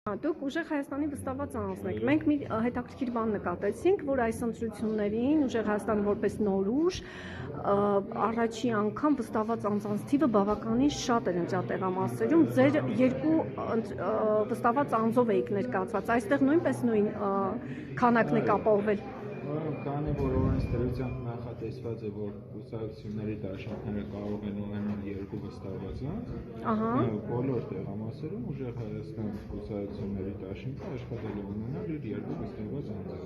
Դուք ուժեղ Հայաստանի վստահված անձն եք։ Մենք մի հետաքրքիր բան նկատեցինք, որ այս ընտրություններին ուժեղ Հայաստանը որպես նոր ուժ առաջի անգամ վստահված անձանց թիվը բավականին շատ էր ընտրատեղամասերում։ Ձեր երկու վստահված անձով էիք ներկայացված։ Այստեղ նույնպես նույն քանակն եք ապահովել։ Քանի որ օրենս դրությամբ նախատեսված է, որ կուսակցությունների դաշնակները կարող են ունենալ երկու վստահված անձ, բոլոր տեղամասերում ուժեղ Հայաստան կուսակցությունների դաշինքը աշխատել է ունենալ իր երկու վստահված անձը։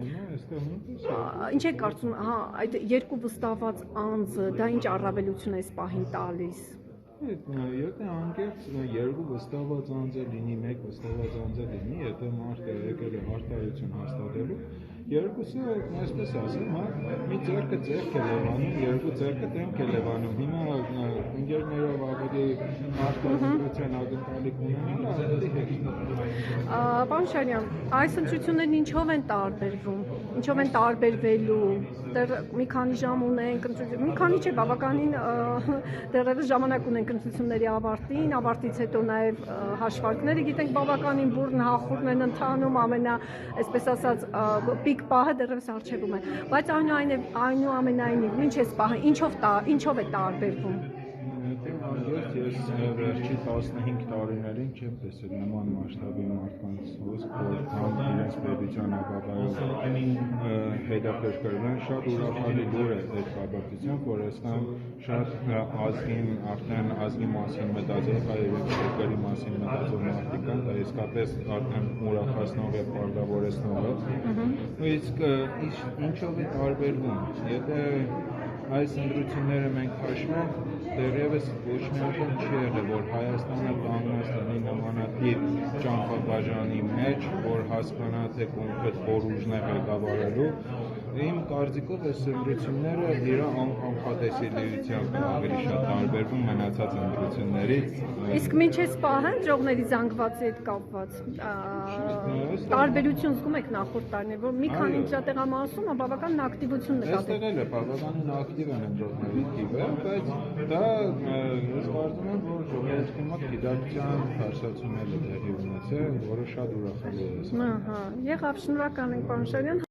Հիմա այստեղ նույնպես Ինչ եք կարծում, այդ երկու վստահված անձը դա ինչ առավելություն է այս պահին տալիս։ Եթե անկեղծ երկու վստահված անձ լինի, մեկ վստահված անձ լինի, եթե մարդը եկել է արտահայտություն հաստատելու, երկուսը, այսպես ասեմ, մի ձեռքը ձեռք է լևանում, երկու ձեռքը դեմք է լևանում։ Հիմա ընկերներով ավելի արտահայտության ակնկալիք ունենալը ավելի հեշտ է։ Պարոն Շարյան, այս ընտրություններն ինչով են տարբերվում, ինչով են տարբերվելու, դեռ մի քանի ժամ ունենք, մի քանի չէ, բավականին դեռևս ժամանակ ունենք ընտրությունների ավարտին, ավարտից հետո նաև հաշվարկները գիտենք բավականին բուռն հախուռն են ընթանում, այսպես ասած պիկ պահը դեռևս առջևում է, բայց այնուամենայնիվ ինչ է պահը, ինչով է տարբերվում։ Ես վերջի 15 տարիներին չեմ տեսել նման մասշտաբի մարդկանց հոսք, որքան իրենց պետության ապագայով հետաքրքրվում են։ Շատ ուրախալի լուր է այդ կապակցությամբ, որ այսքան շատ արդեն ազգի մասին մտածող, հայերենի երկրի մասին մտածող մարդիկ կան, դա իսկապես արդեն ուրախացնող է, պարտավորեցնող է։ Իսկ ինչով է տարբերվում, եթե այս ընտրությունները մենք քաշվենք, դեռևս ոչ մի անգամ չի եղել, որ Հայաստանը կանգնած լինի նմանատիպ ճամփաբաժանի մեջ, որ հասկանա, թե կոնկրետ որ ուժն է ղեկավարելու։ Իմ կարծիքով այս ընտրությունները իր անկանխատեսելիությամբ ավելի շատ տարբերվում մնացած ընտրություններից։ Իսկ մինչև պահը ընտրողների զանգվածի հետ կապված տարբերություն զգում եք նախորդ տարիներ, որ մի քանի ընտրատեղամասում բավականին ակտիվություն նկատել։ Այստեղ էլ է բավականին ակտիվ են ընտրողների թիվը, բայց դա ես կարծում եմ, որ ժողովրդի մոտ գիտակցության քաշացումներ է տեղի ունեցել, որը շատ ուրախալի է։ Եղավ, շնորհակալ ենք, պարոն Շարյան։